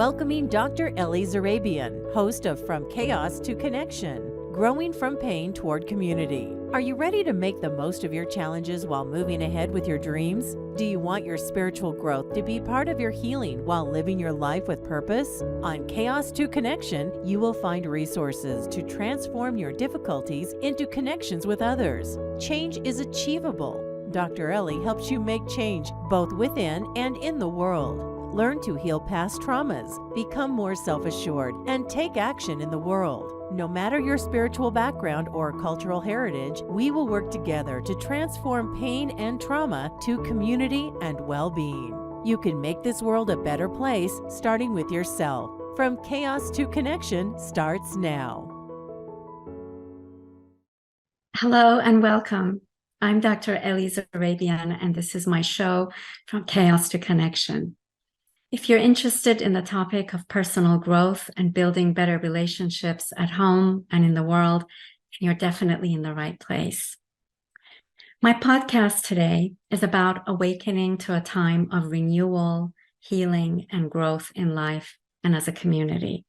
welcoming Dr. Ellie Zarrabian, host of From Chaos to Connection, Growing from Pain Toward Community. Are you ready to make the most of your challenges while moving ahead with your dreams? Do you want your spiritual growth to be part of your healing while living your life with purpose? On Chaos to Connection, you will find resources to transform your difficulties into connections with others. Change is achievable. Dr. Ellie helps you make change both within and in the world. Learn to heal past traumas, become more self-assured, and take action in the world. No matter your spiritual background or cultural heritage, we will work together to transform pain and trauma to community and well-being. You can make this world a better place, starting with yourself. From Chaos to Connection starts now. Hello and welcome. I'm Dr. Ellie Zarrabian, and this is my show, From Chaos to Connection. If you're interested in the topic of personal growth and building better relationships at home and in the world, you're definitely in the right place. My podcast today is about awakening to a time of renewal, healing, and growth in life and as a community.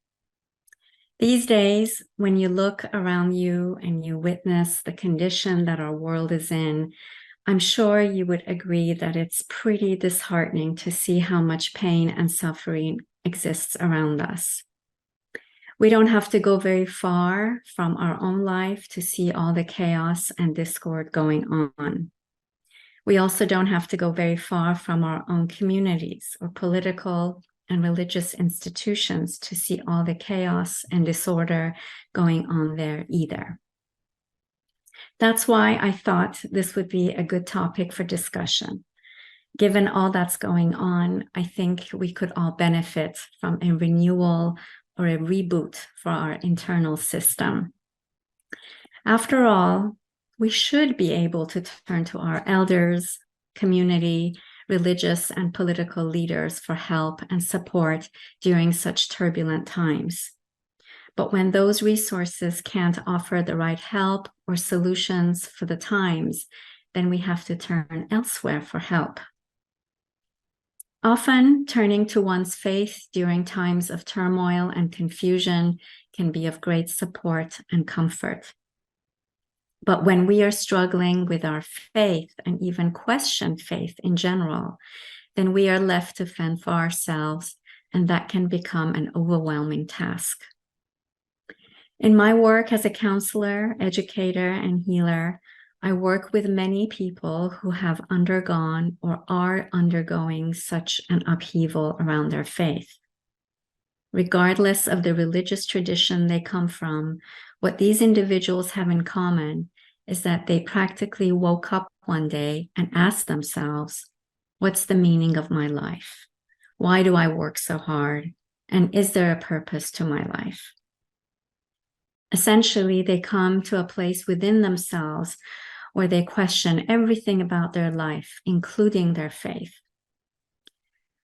These days, when you look around you and you witness the condition that our world is in, I'm sure you would agree that it's pretty disheartening to see how much pain and suffering exists around us. We don't have to go very far from our own life to see all the chaos and discord going on. We also don't have to go very far from our own communities or political and religious institutions to see all the chaos and disorder going on there either. That's why I thought this would be a good topic for discussion. Given all that's going on, I think we could all benefit from a renewal or a reboot for our internal system. After all, we should be able to turn to our elders, community, religious and political leaders for help and support during such turbulent times. But when those resources can't offer the right help or solutions for the times, then we have to turn elsewhere for help. Often, turning to one's faith during times of turmoil and confusion can be of great support and comfort. But when we are struggling with our faith and even question faith in general, then we are left to fend for ourselves, and that can become an overwhelming task. In my work as a counselor, educator, and healer, I work with many people who have undergone or are undergoing such an upheaval around their faith. Regardless of the religious tradition they come from, what these individuals have in common is that they practically woke up one day and asked themselves, what's the meaning of my life? Why do I work so hard? And is there a purpose to my life? Essentially, they come to a place within themselves where they question everything about their life, including their faith.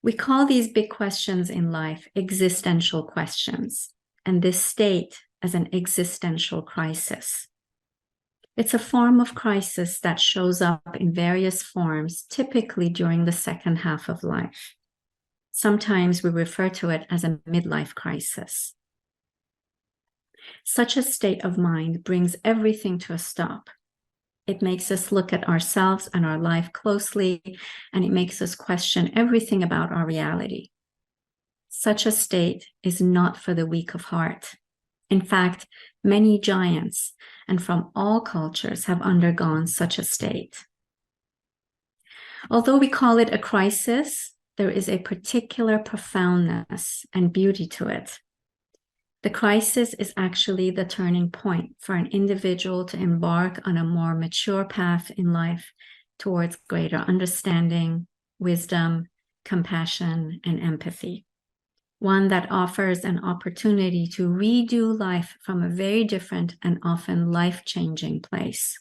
We call these big questions in life existential questions, and this state as an existential crisis. It's a form of crisis that shows up in various forms, typically during the second half of life. Sometimes we refer to it as a midlife crisis. Such a state of mind brings everything to a stop. It makes us look at ourselves and our life closely, and it makes us question everything about our reality. Such a state is not for the weak of heart. In fact, many giants and from all cultures have undergone such a state. Although we call it a crisis, there is a particular profoundness and beauty to it. The crisis is actually the turning point for an individual to embark on a more mature path in life towards greater understanding, wisdom, compassion, and empathy. One that offers an opportunity to redo life from a very different and often life-changing place.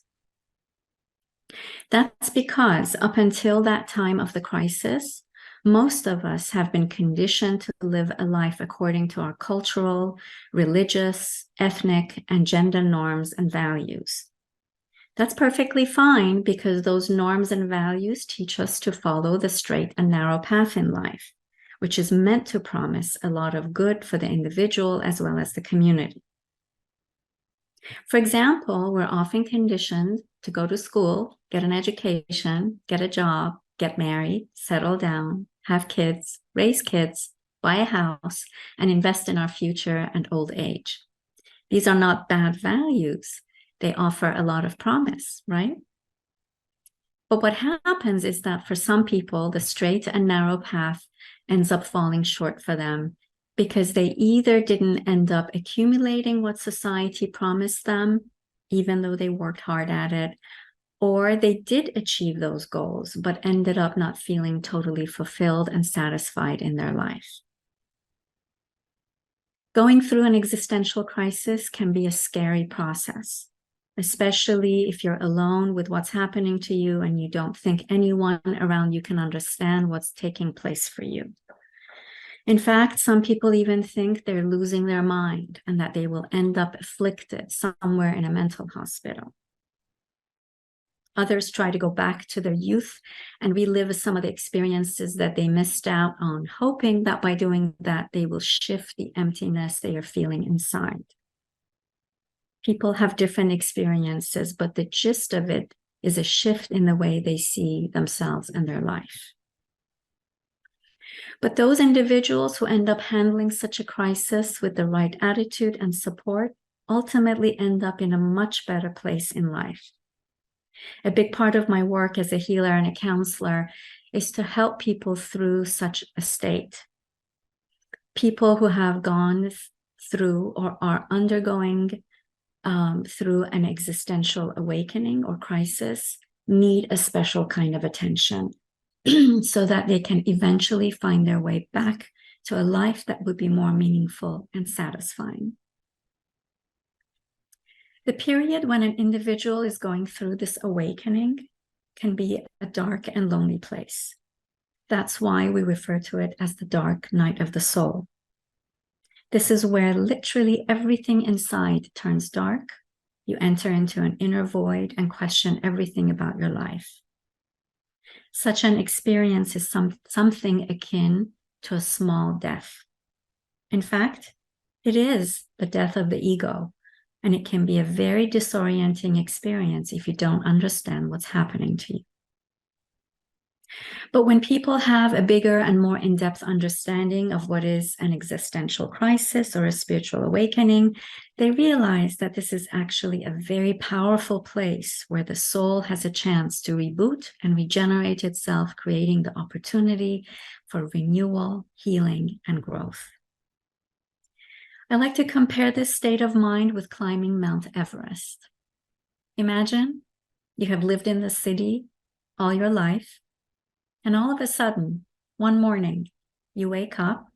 That's because up until that time of the crisis, most of us have been conditioned to live a life according to our cultural, religious, ethnic, and gender norms and values. That's perfectly fine because those norms and values teach us to follow the straight and narrow path in life, which is meant to promise a lot of good for the individual as well as the community. For example, we're often conditioned to go to school, get an education, get a job, get married, settle down, have kids, raise kids, buy a house, and invest in our future and old age. These are not bad values. They offer a lot of promise, right? But what happens is that for some people, the straight and narrow path ends up falling short for them because they either didn't end up accumulating what society promised them, even though they worked hard at it, or they did achieve those goals, but ended up not feeling totally fulfilled and satisfied in their life. Going through an existential crisis can be a scary process, especially if you're alone with what's happening to you and you don't think anyone around you can understand what's taking place for you. In fact, some people even think they're losing their mind and that they will end up afflicted somewhere in a mental hospital. Others try to go back to their youth and relive some of the experiences that they missed out on, hoping that by doing that, they will shift the emptiness they are feeling inside. People have different experiences, but the gist of it is a shift in the way they see themselves and their life. But those individuals who end up handling such a crisis with the right attitude and support ultimately end up in a much better place in life. A big part of my work as a healer and a counselor is to help people through such a state. People who have gone through or are undergoing through an existential awakening or crisis need a special kind of attention so that they can eventually find their way back to a life that would be more meaningful and satisfying. The period when an individual is going through this awakening can be a dark and lonely place. That's why we refer to it as the dark night of the soul. This is where literally everything inside turns dark. You enter into an inner void and question everything about your life. Such an experience is something akin to a small death. In fact, it is the death of the ego, and it can be a very disorienting experience if you don't understand what's happening to you. But when people have a bigger and more in-depth understanding of what is an existential crisis or a spiritual awakening, they realize that this is actually a very powerful place where the soul has a chance to reboot and regenerate itself, creating the opportunity for renewal, healing, and growth. I like to compare this state of mind with climbing Mount Everest. Imagine you have lived in the city all your life, and all of a sudden, one morning, you wake up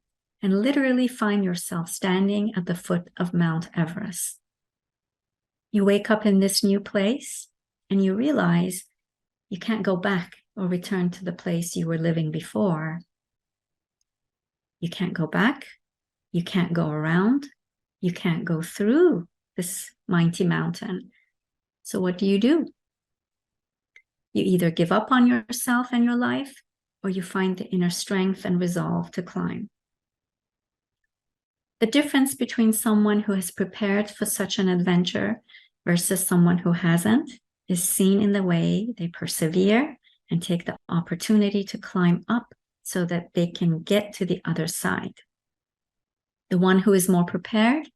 and literally find yourself standing at the foot of Mount Everest. You wake up in this new place and you realize you can't go back or return to the place you were living before. You can't go back. You can't go around. You can't go through this mighty mountain. So what do? You either give up on yourself and your life, or you find the inner strength and resolve to climb. The difference between someone who has prepared for such an adventure versus someone who hasn't is seen in the way they persevere and take the opportunity to climb up so that they can get to the other side. The one who is more prepared,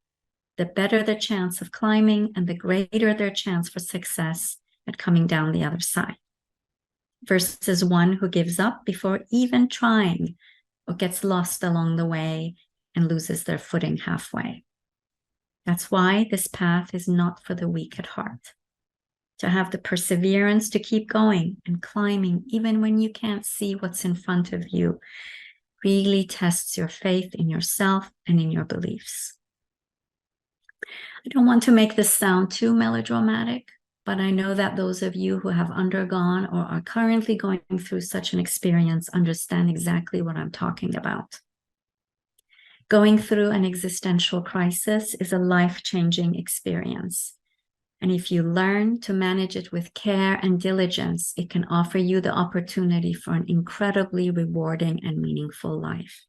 the better their chance of climbing and the greater their chance for success at coming down the other side. Versus one who gives up before even trying or gets lost along the way and loses their footing halfway. That's why this path is not for the weak at heart. To have the perseverance to keep going and climbing even when you can't see what's in front of you really tests your faith in yourself and in your beliefs. I don't want to make this sound too melodramatic, but I know that those of you who have undergone or are currently going through such an experience understand exactly what I'm talking about. Going through an existential crisis is a life-changing experience. And if you learn to manage it with care and diligence, it can offer you the opportunity for an incredibly rewarding and meaningful life.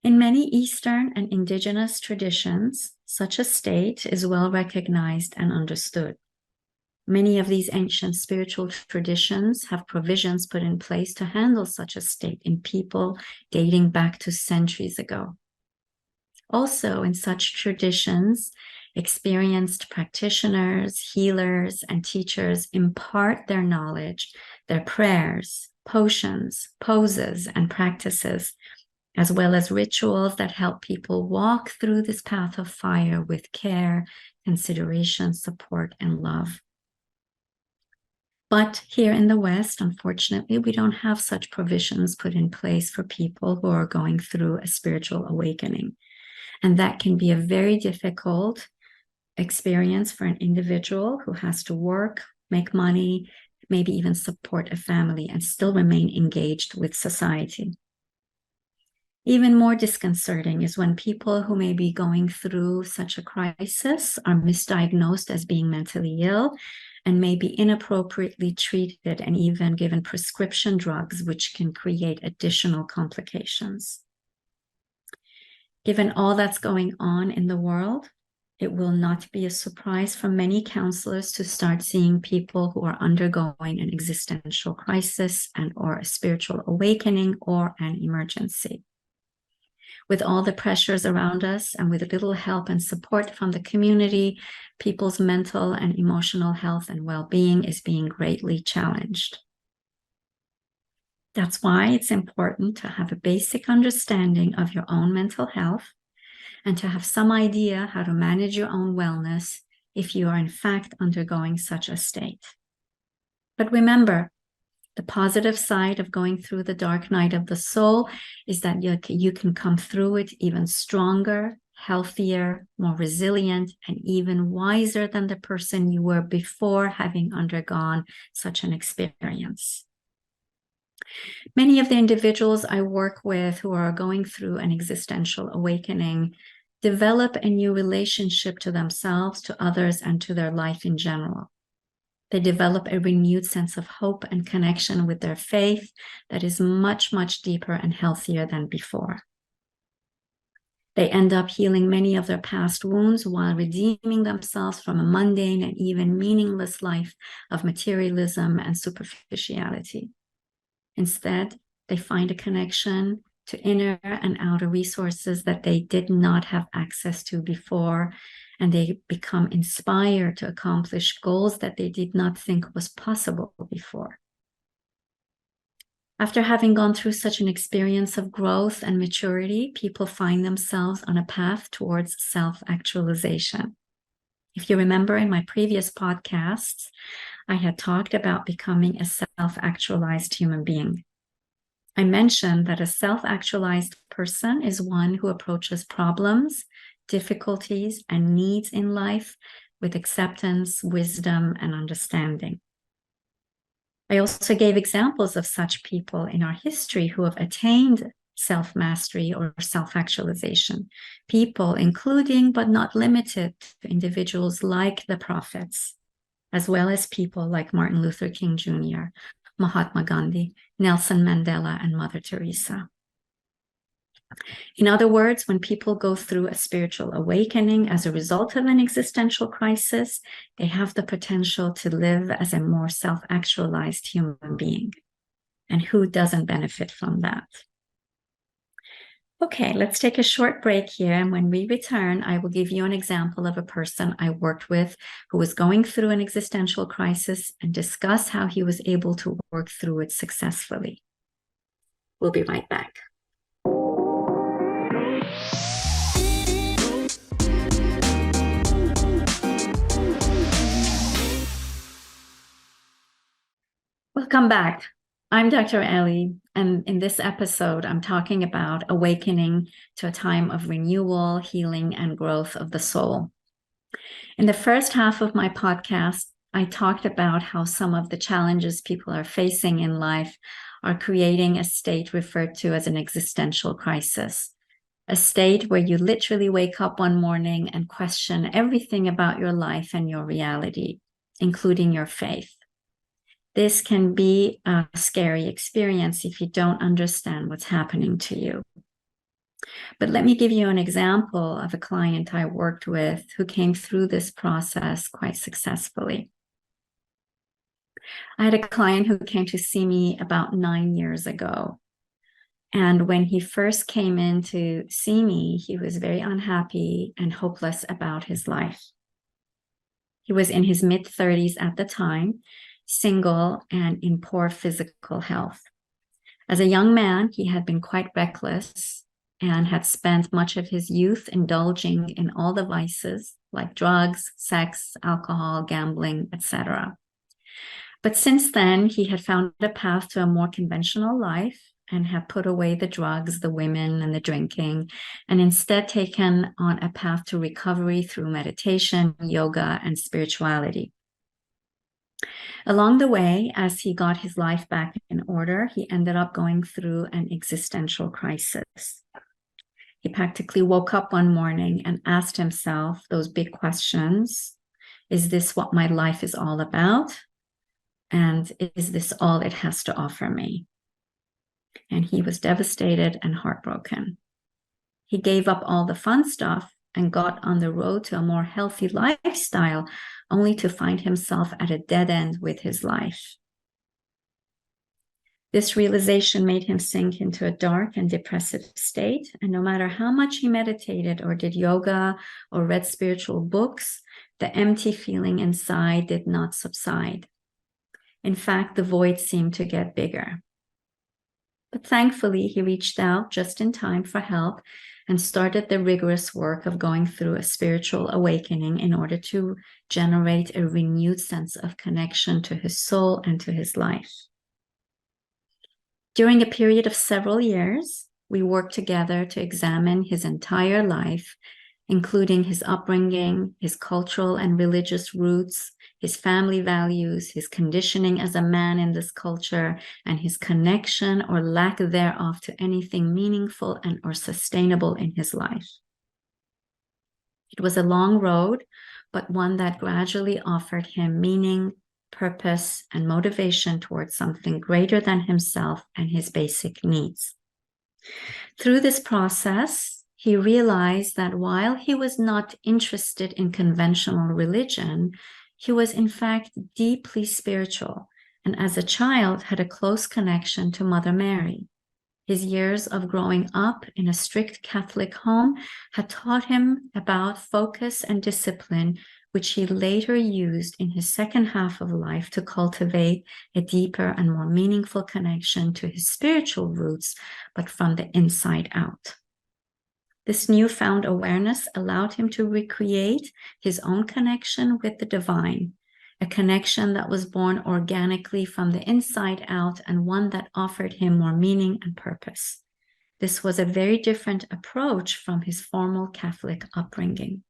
In many Eastern and indigenous traditions, such a state is well recognized and understood. Many of these ancient spiritual traditions have provisions put in place to handle such a state in people dating back to centuries ago. Also, in such traditions, experienced practitioners, healers, and teachers impart their knowledge, their prayers, potions, poses, and practices, as well as rituals that help people walk through this path of fire with care, consideration, support, and love. But here in the West, unfortunately, we don't have such provisions put in place for people who are going through a spiritual awakening. And that can be a very difficult experience for an individual who has to work, make money, maybe even support a family and still remain engaged with society. Even more disconcerting is when people who may be going through such a crisis are misdiagnosed as being mentally ill and may be inappropriately treated and even given prescription drugs, which can create additional complications. Given all that's going on in the world, it will not be a surprise for many counselors to start seeing people who are undergoing an existential crisis and or a spiritual awakening or an emergency. With all the pressures around us and with little help and support from the community, people's mental and emotional health and well-being is being greatly challenged. That's why it's important to have a basic understanding of your own mental health and to have some idea how to manage your own wellness if you are in fact undergoing such a state. But remember, the positive side of going through the dark night of the soul is that you can come through it even stronger, healthier, more resilient, and even wiser than the person you were before having undergone such an experience. Many of the individuals I work with who are going through an existential awakening develop a new relationship to themselves, to others, and to their life in general. They develop a renewed sense of hope and connection with their faith that is much, much deeper and healthier than before. They end up healing many of their past wounds while redeeming themselves from a mundane and even meaningless life of materialism and superficiality. Instead, they find a connection to inner and outer resources that they did not have access to before, and they become inspired to accomplish goals that they did not think was possible before. After having gone through such an experience of growth and maturity, people find themselves on a path towards self-actualization. If you remember in my previous podcasts, I had talked about becoming a self-actualized human being. I mentioned that a self-actualized person is one who approaches problems, difficulties, and needs in life with acceptance, wisdom, and understanding. I also gave examples of such people in our history who have attained self-mastery or self-actualization. People including, but not limited to, individuals like the prophets, as well as people like Martin Luther King Jr., Mahatma Gandhi, Nelson Mandela, and Mother Teresa. In other words, when people go through a spiritual awakening as a result of an existential crisis, they have the potential to live as a more self-actualized human being. And who doesn't benefit from that? Okay, let's take a short break here. And when we return, I will give you an example of a person I worked with who was going through an existential crisis and discuss how he was able to work through it successfully. We'll be right back. Welcome back. I'm Dr. Ellie, and in this episode, I'm talking about awakening to a time of renewal, healing, and growth of the soul. In the first half of my podcast, I talked about how some of the challenges people are facing in life are creating a state referred to as an existential crisis, a state where you literally wake up one morning and question everything about your life and your reality, including your faith. This can be a scary experience if you don't understand what's happening to you. But let me give you an example of a client I worked with who came through this process quite successfully. I had a client who came to see me about 9 years ago. And when he first came in to see me, he was very unhappy and hopeless about his life. He was in his mid-30s at the time, single and in poor physical health. As a young man, he had been quite reckless and had spent much of his youth indulging in all the vices like drugs, sex, alcohol, gambling, etc. But since then, he had found a path to a more conventional life and had put away the drugs, the women, and the drinking, and instead taken on a path to recovery through meditation, yoga, and spirituality. Along the way, as he got his life back in order, he ended up going through an existential crisis. He practically woke up one morning and asked himself those big questions. Is this what my life is all about? And is this all it has to offer me? And he was devastated and heartbroken. He gave up all the fun stuff and got on the road to a more healthy lifestyle, only to find himself at a dead end with his life. This realization made him sink into a dark and depressive state, and no matter how much he meditated or did yoga or read spiritual books, the empty feeling inside did not subside. In fact, the void seemed to get bigger. But thankfully, he reached out just in time for help and started the rigorous work of going through a spiritual awakening in order to generate a renewed sense of connection to his soul and to his life. During a period of several years, we worked together to examine his entire life, including his upbringing, his cultural and religious roots, his family values, his conditioning as a man in this culture, and his connection or lack thereof to anything meaningful and or sustainable in his life. It was a long road, but one that gradually offered him meaning, purpose, and motivation towards something greater than himself and his basic needs. Through this process, he realized that while he was not interested in conventional religion, he was in fact deeply spiritual, and as a child had a close connection to Mother Mary. His years of growing up in a strict Catholic home had taught him about focus and discipline, which he later used in his second half of life to cultivate a deeper and more meaningful connection to his spiritual roots, but from the inside out. This newfound awareness allowed him to recreate his own connection with the divine, a connection that was born organically from the inside out and one that offered him more meaning and purpose. This was a very different approach from his formal Catholic upbringing.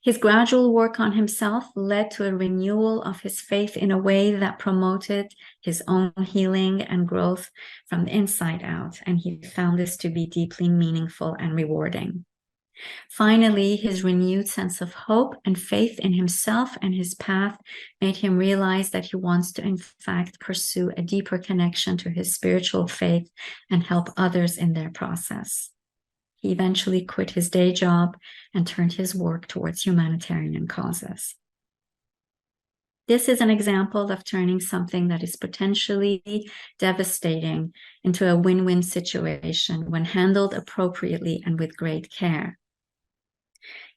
His gradual work on himself led to a renewal of his faith in a way that promoted his own healing and growth from the inside out, and he found this to be deeply meaningful and rewarding. Finally, his renewed sense of hope and faith in himself and his path made him realize that he wants to, in fact, pursue a deeper connection to his spiritual faith and help others in their process. He eventually quit his day job and turned his work towards humanitarian causes. This is an example of turning something that is potentially devastating into a win-win situation when handled appropriately and with great care.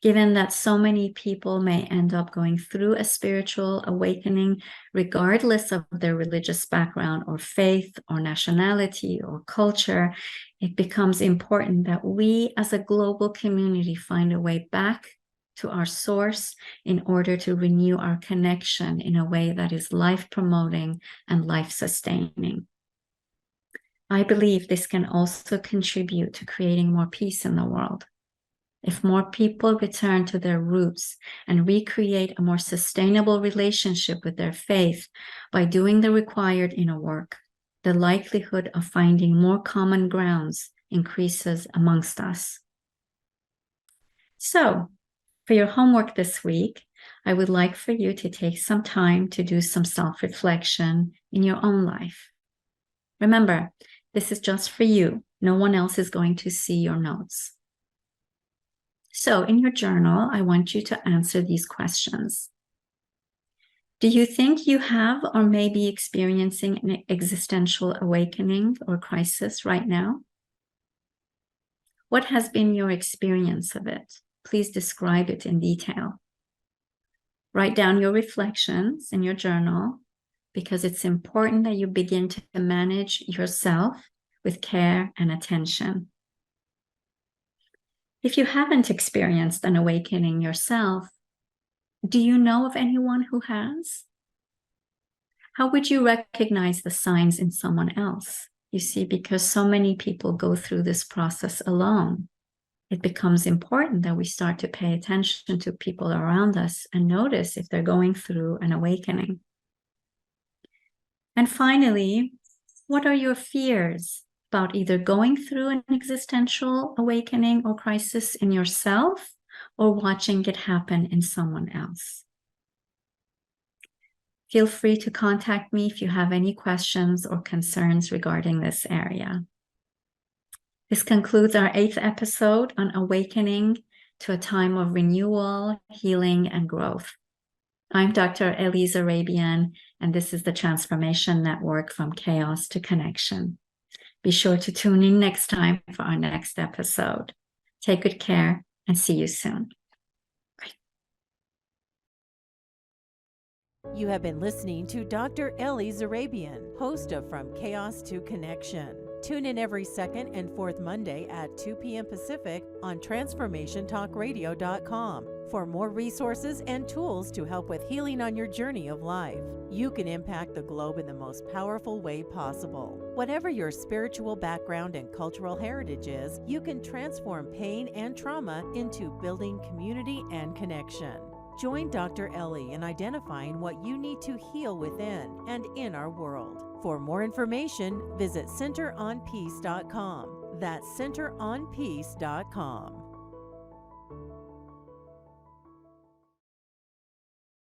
Given that so many people may end up going through a spiritual awakening regardless of their religious background or faith or nationality or culture, it becomes important that we as a global community find a way back to our source in order to renew our connection in a way that is life-promoting and life-sustaining. I believe this can also contribute to creating more peace in the world. If more people return to their roots and recreate a more sustainable relationship with their faith by doing the required inner work, the likelihood of finding more common grounds increases amongst us. So, for your homework this week, I would like for you to take some time to do some self-reflection in your own life. Remember, this is just for you. No one else is going to see your notes. So in your journal, I want you to answer these questions. Do you think you have or may be experiencing an existential awakening or crisis right now? What has been your experience of it? Please describe it in detail. Write down your reflections in your journal because it's important that you begin to manage yourself with care and attention. If you haven't experienced an awakening yourself, do you know of anyone who has? How would you recognize the signs in someone else? You see, because so many people go through this process alone, it becomes important that we start to pay attention to people around us and notice if they're going through an awakening. And finally, what are your fears about either going through an existential awakening or crisis in yourself or watching it happen in someone else? Feel free to contact me if you have any questions or concerns regarding this area. This concludes our 8th episode on awakening to a time of renewal, healing, and growth. I'm Dr. Ellie Zarrabian, and this is the Transformation Network from Chaos to Connection. Be sure to tune in next time for our next episode. Take good care and see you soon. You have been listening to Dr. Ellie Zarrabian, host of From Chaos to Connection. Tune in every second and fourth Monday at 2 p.m. Pacific on TransformationTalkRadio.com for more resources and tools to help with healing on your journey of life. You can impact the globe in the most powerful way possible. Whatever your spiritual background and cultural heritage is, you can transform pain and trauma into building community and connection. Join Dr. Ellie in identifying what you need to heal within and in our world. For more information, visit centeronpeace.com. That's centeronpeace.com.